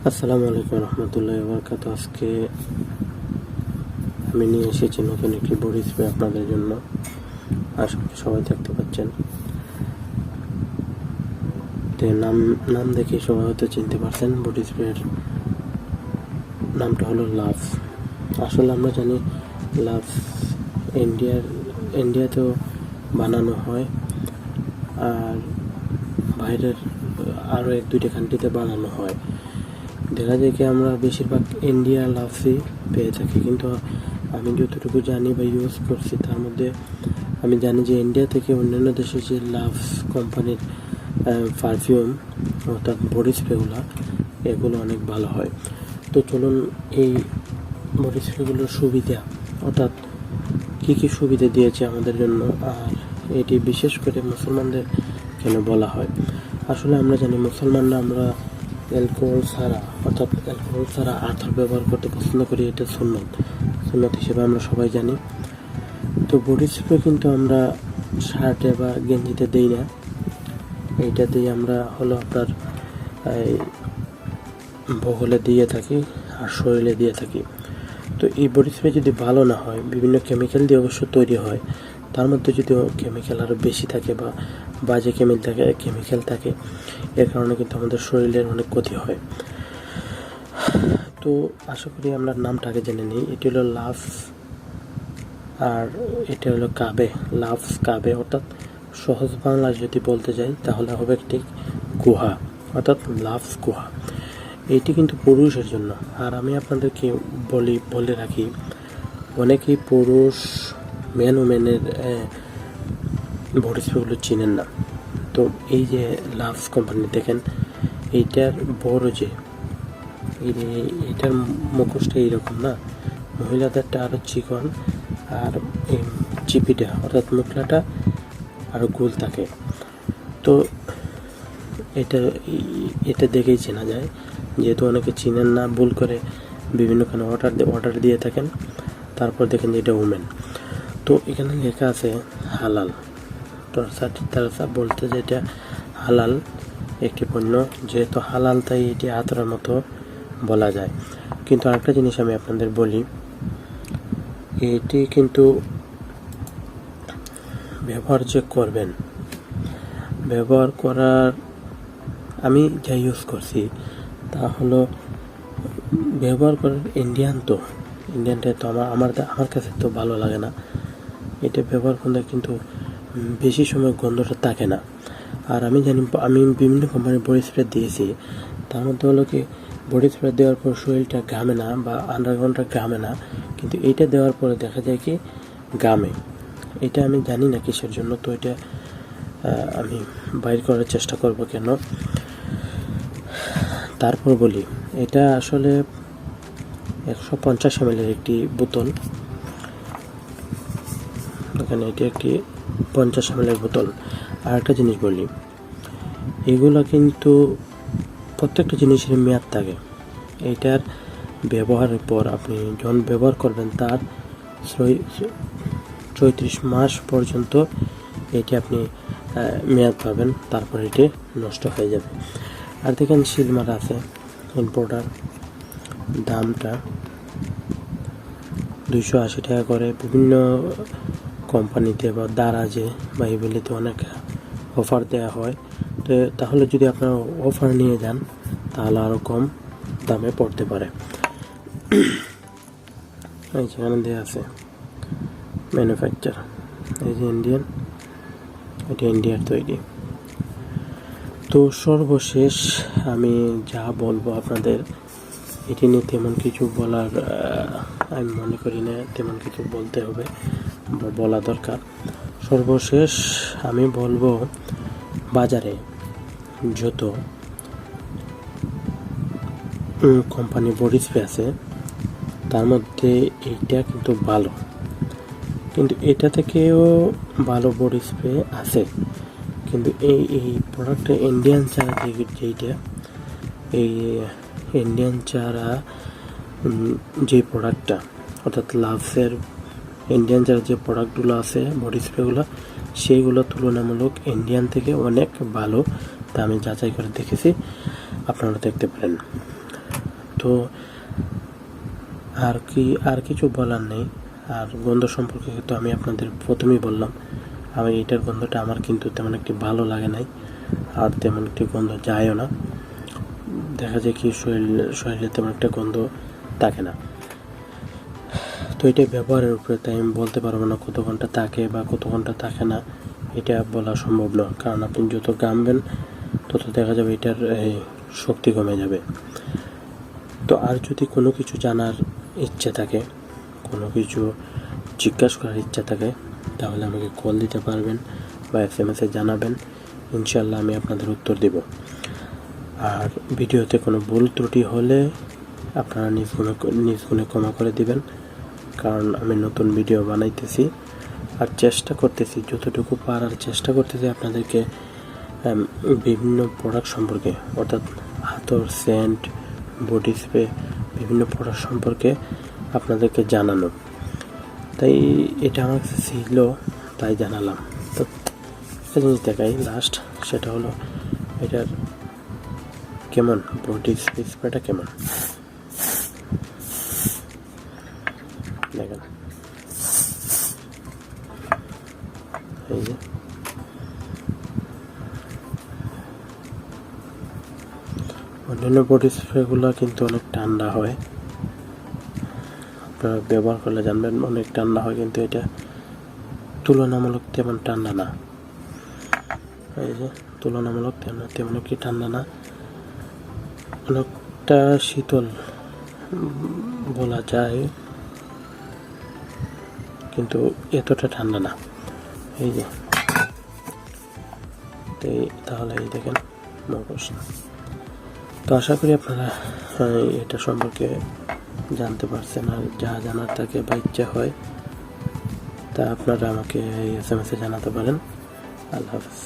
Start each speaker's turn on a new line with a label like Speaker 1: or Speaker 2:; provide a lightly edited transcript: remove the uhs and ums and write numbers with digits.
Speaker 1: আসসালামু আলাইকুম রহমতুল্লাহি ওয়া বারাকাতুহু। আজকে আমি নিয়ে এসেছি নতুন একটি বডি স্প্রে আপনাদের জন্য। আশা করি সবাই দেখতে পাচ্ছেন। তো নাম দেখে সবাই হয়তো চিনতে পারছেন। বডি স্প্রের নামটা হলো লাভ। আসলে আমরা জানি লাভ ইন্ডিয়াতেও বানানো হয়, আর বাইরের আরও এক দুইটা কান্ট্রিতে বানানো হয়। দেখা যায় কি আমরা বেশিরভাগ ইন্ডিয়া লাভসই পেয়ে থাকি, কিন্তু আমি যতটুকু জানি বা ইউজ করছি তার মধ্যে আমি জানি যে ইন্ডিয়া থেকে অন্যান্য দেশে যে লাভস কোম্পানির পারফিউম অর্থাৎ বডি স্প্রেগুলো এগুলো অনেক ভালো হয়। তো চলুন এই বডি স্প্রেগুলোর সুবিধা অর্থাৎ কী কী সুবিধা দিয়েছে আমাদের জন্য, আর এটি বিশেষ করে মুসলমানদের কেন বলা হয়। আসলে আমরা জানি মুসলমানরা আমরা অ্যালকোহল ছাড়া আতর ব্যবহার করতে পছন্দ করি। এটা সুন্নত হিসেবে আমরা সবাই জানি। তো বডি স্প্রে কিন্তু আমরা শার্টে বা গেঞ্জিতে দিই না, এইটাতেই আমরা হলো আপনার বগলে দিয়ে থাকি আর শরীরে দিয়ে থাকি। তো এই বডি স্প্রে যদি ভালো না হয়, বিভিন্ন কেমিক্যাল দিয়ে অবশ্য তৈরি হয়, তার মধ্যে যদি কেমিক্যাল আরও বেশি থাকে বা বাজে কেমিক্যাল থাকে, এর কারণে কিন্তু আমাদের শরীরের অনেক ক্ষতি হয়। তো আশা করি আমরা নামটা আগে জেনে নিই। এটি হলো লাভ, আর এটা হলো কাবে অর্থাৎ সহজ বাংলা যদি বলতে যাই তাহলে হবে ঠিক গুহা, অর্থাৎ লাভ গুহা। এইটি কিন্তু পুরুষের জন্য। আর আমি আপনাদেরকে বলে রাখি, অনেকেই পুরুষ ওমেনের বডি স্প্রেগুলো চিনেন না। তো এই যে লাভ কোম্পানি দেখেন, এইটার বড় যে এটার মুখোশটা এইরকম না, মহিলাদেরটা আরও চিকন, আর এই চিপিটা অর্থাৎ মুখলাটা আরও গোল থাকে। তো এটা দেখেই চেনা যায়, যেহেতু অনেকে চিনেন না, ভুল করে বিভিন্ন কারণে অর্ডার দিয়ে থাকেন, তারপর দেখেন যে এটা উমেন। তো এখানে লেখা আছে হালাল, তারা বলতে যে এটা হালাল একটি পণ্য, যেহেতু হালাল তাই এটি আতরের মতো বলা যায়। কিন্তু আরেকটা জিনিস আমি আপনাদের বলি, এটি কিন্তু ব্যবহার যে করবেন, ব্যবহার করার আমি যা ইউজ করছি তা হলো ব্যবহার করার ইন্ডিয়ানটা তো আমার কাছে তো ভালো লাগে না। এটা ব্যবহার করলে কিন্তু বেশি সময় গন্ধটা থাকে না। আর আমি জানি, আমি বিভিন্ন কোম্পানির বডি স্প্রে দিয়েছি, তার মধ্যে হলো কি বডি স্প্রে দেওয়ার পর শরীরটা ঘামে না বা আন্ডারগ্রাউন্ডটা ঘামে না, কিন্তু এইটা দেওয়ার পরে দেখা যায় কি ঘামে। এটা আমি জানি না কিসের জন্য। তো এটা আমি বাইর করার চেষ্টা করব কেন। তারপর বলি, এটা আসলে 150 ml একটি বোতল। এখানে এটি একটি 50 ml বোতল। আর একটা জিনিস বলি, এগুলো কিন্তু প্রত্যেকটা জিনিসের মেয়াদ থাকে। এইটার ব্যবহারের পর আপনি যখন ব্যবহার করবেন তার 34 মাস পর্যন্ত এটি আপনি মেয়াদ পাবেন, তারপর এটি নষ্ট হয়ে যাবে। আর দেখেন সিলমার আছে ইম্পোর্টার, দামটা 280 টাকা করে। বিভিন্ন কোম্পানিতে বা দারাজে বা এগুলিতে অনেক অফার দেওয়া হয়। তো তাহলে যদি আপনারা অফার নিয়ে যান তাহলে আরও কম দামে পড়তে পারে। এই যেখানে দেওয়া আছে ম্যানুফ্যাকচার, এই যে ইন্ডিয়ান, এটা ইন্ডিয়ার তৈরি। তো সর্বশেষ আমি যা বলবো আপনাদের, এটি নিয়ে তেমন কিছু বলার আমি মনে করি না তেমন কিছু বলতে হবে বা বলা দরকার। সর্বশেষ আমি বলবো, বাজারে যত কোম্পানি বডি স্প্রে আছে তার মধ্যে এইটা কিন্তু ভালো, কিন্তু এটা থেকেও ভালো বডি স্প্রে আছে। কিন্তু এই প্রোডাক্টটা ইন্ডিয়ান ছাড়া যেইটা, এই ইন্ডিয়ান ছাড়া যে প্রোডাক্টটা অর্থাৎ লাভসের ইন্ডিয়ান ছাড়া যে প্রোডাক্টগুলো আছে বডি স্প্রেগুলো, সেইগুলো তুলনামূলক ইন্ডিয়ান থেকে অনেক ভালো। তা আমি যাচাই করে দেখেছি, আপনারা দেখতে পারেন। তো আর কিছু বলার নেই। আর গন্ধ সম্পর্কে তো আমি আপনাদের প্রথমেই বললাম, আমি এটার গন্ধটা আমার কিন্তু তেমন একটি ভালো লাগে নাই, আর তেমন একটি গন্ধ যায়ও না। দেখা যায় কি শরীরে তেমন একটা গন্ধ থাকে না। তো এটা ব্যবহারের উপরে, তাই আমি বলতে পারবো না কত ঘন্টা থাকে বা কত ঘন্টা থাকে না, এটা বলা সম্ভব নয়। কারণ আপনি যত ঘামবেন তত দেখা যাবে এটার শক্তি কমে যাবে। তো আর যদি কোনো কিছু জানার ইচ্ছা থাকে, কোনো কিছু জিজ্ঞাসা করার ইচ্ছা থাকে, তাহলে আমাকে কল দিতে পারবেন বা SMS-এ জানাবেন, ইনশাল্লাহ আমি আপনাদের উত্তর দেব। আর ভিডিওতে কোনো ভুল ত্রুটি হলে আপনারা নিজ গুণে ক্ষমা করে দিবেন, কারণ আমি নতুন ভিডিও বানাইতেছি আর চেষ্টা করতেছি, যতটুকু পারার চেষ্টা করতেছি আপনাদেরকে বিভিন্ন প্রোডাক্ট সম্পর্কে, অর্থাৎ হাতর, সেন্ট, বডি স্প্রে, বিভিন্ন প্রোডাক্ট সম্পর্কে আপনাদেরকে জানানো। তাই এটা আমার কাছে ছিল, তাই জানালাম। তো একটা জিনিস দেখাই লাস্ট, সেটা হলো এটার কেমন বডি স্প্রেটা কেমন দেখেন। এই যে অন্যান্য বডি স্প্রেগুলো কিন্তু অনেক ঠান্ডা হয়, আপনারা ব্যবহার করলে জানবেন অনেক ঠান্ডা হয়, কিন্তু এটা তুলনামূলক তেমন ঠান্ডা না। এই যে তুলনামূলক তেমন কি ঠান্ডা না, অনেকটা শীতল বলা যায়, কিন্তু এতটা ঠান্ডা না। এই যে তাহলে এই দেখেন মগজ। তো আশা করি আপনারা এটা সম্পর্কে জানতে পারছেন, আর যা জানার থাকে বা ইচ্ছা হয় তা আপনারা আমাকে SMS-এ জানাতে পারেন। আল্লাহ হাফেজ।